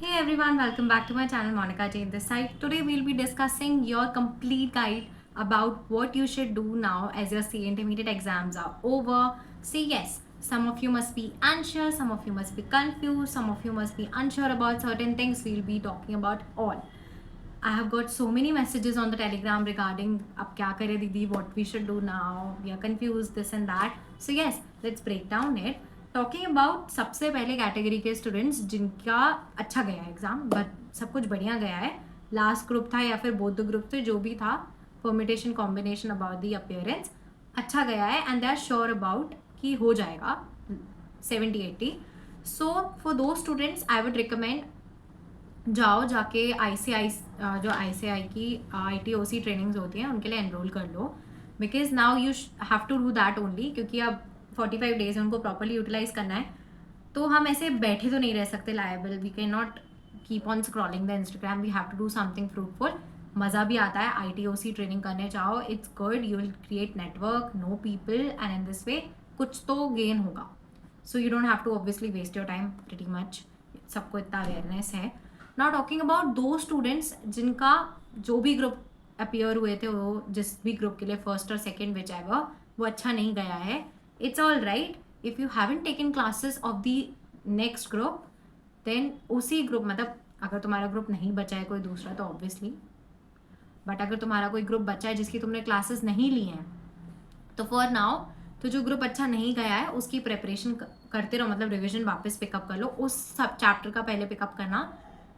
Hey everyone, welcome back to my channel Monica Jane this side. Today we'll be discussing your complete guide about what you should do now as your CA intermediate exams are over. See, yes, some of you must be anxious, some of you must be confused, some of you must be unsure about certain things. We'll be talking about all. I have got so many messages on the Telegram regarding अब क्या करें दीदी, what we should do now, we are confused, this and that. So yes, let's break down it. Talking about सबसे पहले category के students जिनका अच्छा गया है एग्जाम, बट सब कुछ बढ़िया गया है, लास्ट ग्रुप था या फिर बोथ द ग्रुप थे, जो भी था, permutation combination about the appearance अच्छा गया है and they are sure about कि हो जाएगा 70-80. So for those students I would recommend जाओ जाके ICI जो ICI की ITOC ट्रेनिंग्स होती हैं उनके लिए एनरोल कर लो, because now you have to do that only, क्योंकि अब 45 डेज है, उनको प्रॉपरली यूटिलाइज करना है. तो हम ऐसे बैठे तो नहीं रह सकते liable, we can not keep on scrolling the Instagram, we have to do something fruitful. मज़ा भी आता है, ITOC ट्रेनिंग करने जाओ, it's good, you will create network, know people, and in this way कुछ तो गेन होगा. So you don't have to obviously waste your time pretty much, सबको इतना अवेयरनेस है. नाउ टॉकिंग अबाउट दो स्टूडेंट्स जिनका जो भी ग्रुप अपियर हुए थे, वो जिस भी ग्रुप के लिए फर्स्ट और सेकेंड विच एवर, वो अच्छा नहीं गया है. It's all right if you haven't taken classes of the next group, then उसी ग्रुप, मतलब अगर तुम्हारा ग्रुप नहीं बचा है कोई दूसरा तो ऑब्वियसली, बट अगर तुम्हारा कोई ग्रुप बचा है जिसकी तुमने क्लासेस नहीं ली हैं, तो फॉर नाउ तो जो ग्रुप अच्छा नहीं गया है उसकी प्रेपरेशन करते रहो, मतलब रिविजन वापस पिकअप कर लो, उस सब चैप्टर का पहले पिकअप करना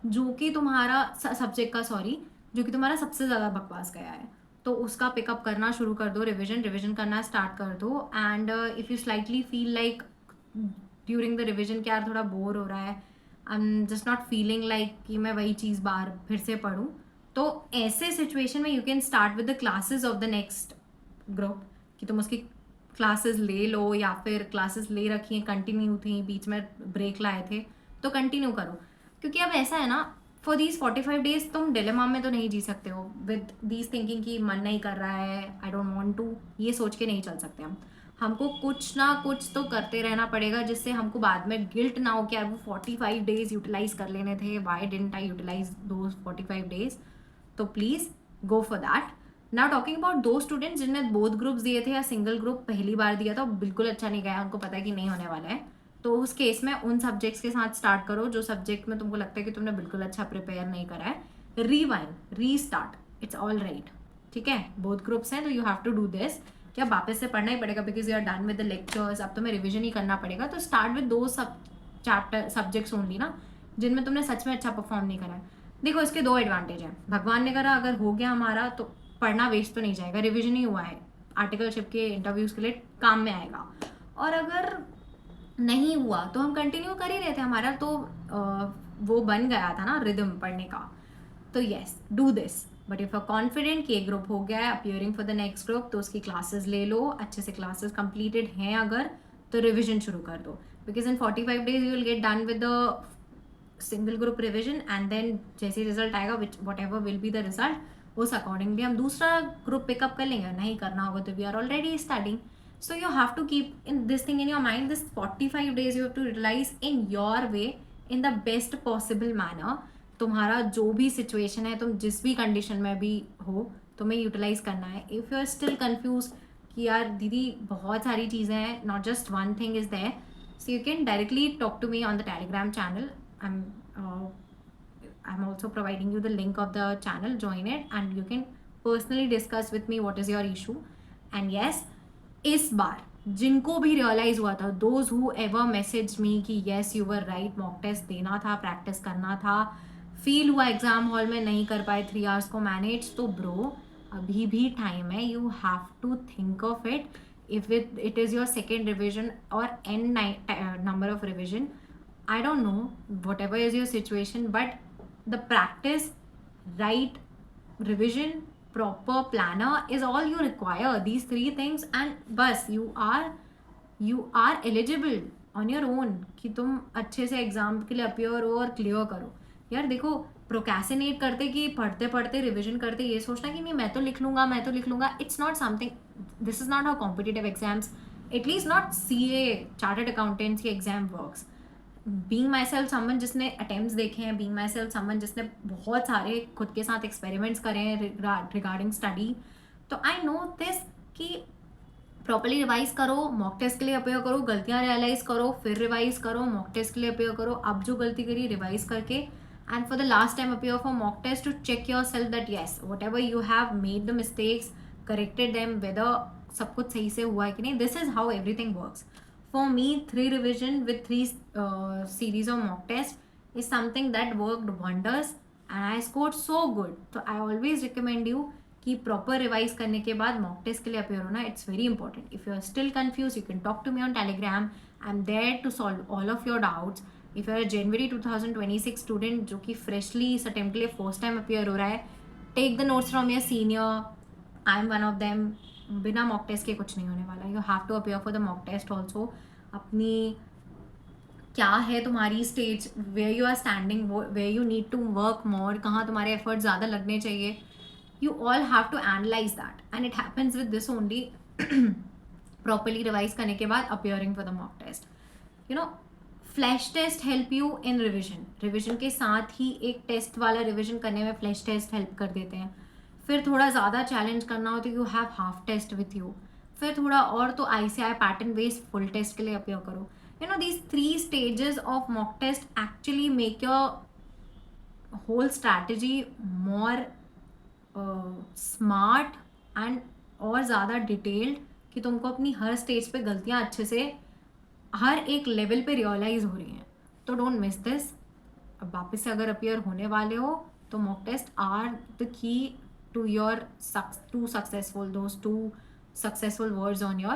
जो कि तुम्हारा सब्जेक्ट का, सॉरी, जो कि तुम्हारा सबसे ज़्यादा बकवास गया है, तो उसका पिकअप करना शुरू कर दो, रिविजन करना स्टार्ट कर दो. And if you slightly feel like during the revision कि यार थोड़ा बोर हो रहा है, I am just not feeling like कि मैं वही चीज़ बार फिर से पढ़ूँ, तो ऐसे सिचुएशन में you can start with the classes of the next group, कि तुम उसकी क्लासेस ले लो, या फिर क्लासेस ले रखी हैं, कंटिन्यू थी, बीच में ब्रेक लाए थे तो कंटिन्यू करो. क्योंकि अब ऐसा है ना, फॉर दीज 45 डेज तुम डिलेमा में तो नहीं जी सकते हो विद दीज थिंकिंग कि मन नहीं कर रहा है, आई डोंट वांट टू, ये सोच के नहीं चल सकते हम. हमको कुछ ना कुछ तो करते रहना पड़ेगा जिससे हमको बाद में गिल्ट ना हो कि यार वो 45 डेज यूटिलाइज कर लेने थे, why didn't I utilise those 45 days. तो please go for that. Now talking about दो स्टूडेंट्स जिनने बोथ ग्रुप्स दिए थे या सिंगल ग्रुप पहली बार दिया था, बिल्कुल अच्छा नहीं गया, उनको पता है कि नहीं होने वाला है, तो उस केस में उन सब्जेक्ट्स के साथ स्टार्ट करो जो सब्जेक्ट में तुमको लगता है कि तुमने बिल्कुल अच्छा प्रिपेयर नहीं करा है. Rewind, restart, it's all right. ठीक है, बोथ ग्रुप्स हैं तो you have to do this, क्या वापस से पढ़ना ही पड़ेगा because you are done with the lectures, अब तुम्हें रिविजन ही करना पड़ेगा. तो start with those chapter subjects only ना, जिनमें तुमने सच में अच्छा परफॉर्म नहीं करा है. देखो, इसके दो एडवांटेज हैं. भगवान ने करा अगर हो गया हमारा तो पढ़ना वेस्ट तो नहीं जाएगा, रिविजन ही हुआ है, आर्टिकलशिप के इंटरव्यूज़ के लिए काम में आएगा. और अगर नहीं हुआ तो हम कंटिन्यू कर ही रहे थे, हमारा तो वो बन गया था ना रिदम पढ़ने का. तो yes, do this. But if a confident कि एक ग्रुप हो गया है appearing for the next group, तो उसकी क्लासेस ले लो, अच्छे से क्लासेस कंप्लीटेड हैं अगर, तो रिविजन शुरू कर दो, because in 45 days you will get done with the single group revision, and then जैसे रिजल्ट आएगा, which whatever will be the result, उस अकॉर्डिंगली हम दूसरा ग्रुप पिकअप कर लेंगे. नहीं करना होगा तो we are already starting. So you have to keep in this thing in your mind, this 45 days you have to utilize in your way, in the best possible manner. तुम्हारा जो भी situation है, तुम जिस भी कंडीशन में भी हो, तुम्हें यूटिलाइज करना है. If you are still confuse कि यार दीदी बहुत सारी चीज़ें हैं, not just one thing is there, so you can directly talk to me on the Telegram channel. I'm also providing you the link of the channel, join it and you can personally discuss with me what is your issue. And yes, इस बार जिनको भी realise हुआ था, those who ever message me कि yes you were right, mock test देना था, practice करना था, फील हुआ एग्जाम हॉल में नहीं कर पाए 3 आवर्स को मैनेज, तो ब्रो अभी भी टाइम है, you have to think of it. If it is your second revision और an number of revision, I don't know whatever is your situation, but the practice, right revision, proper planner is all you require. These 3 things and bas you are eligible on your own कि तुम अच्छे से exam के लिए appear हो और clear करो. यार देखो, प्रोकैसिनेट करते कि पढ़ते पढ़ते रिविजन करते ये सोचना कि नहीं मैं तो लिख लूँगा, it's not something, this is not how competitive exams, at least not CA chartered accountants की exam works. Being myself someone जिसने अटेम्प्ट्स देखे हैं, बीइंग माई सेल्फ समवन जिसने बहुत सारे खुद के साथ एक्सपेरिमेंट्स करे हैं रिगार्डिंग स्टडी, तो आई नो दिस कि प्रॉपरली रिवाइज करो, मॉक टेस्ट के लिए अपेयर करो, गलतियां रियलाइज करो, फिर रिवाइज करो, मॉक टेस्ट के लिए अपेयर करो, अब जो गलती करी रिवाइज करके, and for the last time appear for mock test to check yourself that yes whatever you have made the mistakes, corrected them, whether सब कुछ सही से हुआ है कि नहीं. This is how everything works. For me, 3 revision with 3 series of mock test is something that worked wonders and I scored so good. So I always recommend you कि proper revise करने के बाद mock test के लिए appear होना. It's very important. If you are still confused, you can talk to me on Telegram. I'm there to solve all of your doubts. If you are a January 2026 student जो कि freshly इस attempt के लिए first time appear हो रहा है, take the notes from your senior. I'm one of them. बिना mock test के कुछ नहीं होने वाला. You have to appear for the mock test also. अपनी क्या है तुम्हारी stage, where you are standing, where you need to work more, कहाँ तुम्हारे एफर्ट ज़्यादा लगने चाहिए. You all have to analyze that and it happens with this only. Properly revise करने के बाद appearing for the mock test. You know, flash test help you in revision. Revision के साथ ही एक टेस्ट वाला रिविजन करने में फ्लैश टेस्ट हेल्प कर देते हैं. फिर थोड़ा ज़्यादा चैलेंज करना हो तो you have half test with you. फिर थोड़ा और तो ICI pattern based full test के लिए अपेयर करो. You know, these 3 stages of mock test actually make your whole strategy more smart and और ज़्यादा डिटेल्ड, कि तुमको अपनी हर स्टेज पे गलतियाँ अच्छे से हर एक लेवल पे रियलाइज हो रही हैं. तो डोंट मिस दिस. अब वापस से अगर अपेयर होने वाले हो तो mock test are the key to your those two successful words on your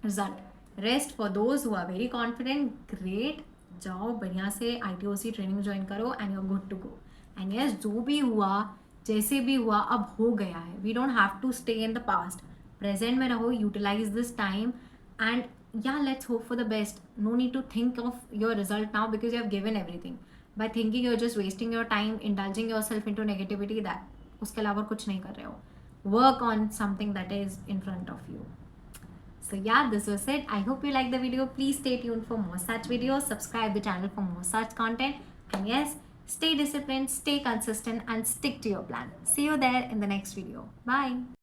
result. Rest for those who are very confident, great. जाओ बढ़िया से ITOC ट्रेनिंग ज्वाइन करो and you're good to go. And yes, जो भी हुआ जैसे भी हुआ अब हो गया है. We don't have to stay in the past. Present में रहो, utilize this time and yeah, let's hope for the best. No need to think of your result now because you have given everything. By thinking you're just wasting your time, indulging yourself into negativity, that उसके अलावा कुछ नहीं कर रहे हो. Work on something that is in front of you. So yeah, this was it. I hope you liked the video. Please stay tuned for more such videos. Subscribe the channel for more such content. And yes, stay disciplined, stay consistent and stick to your plan. See you there in the next video. Bye.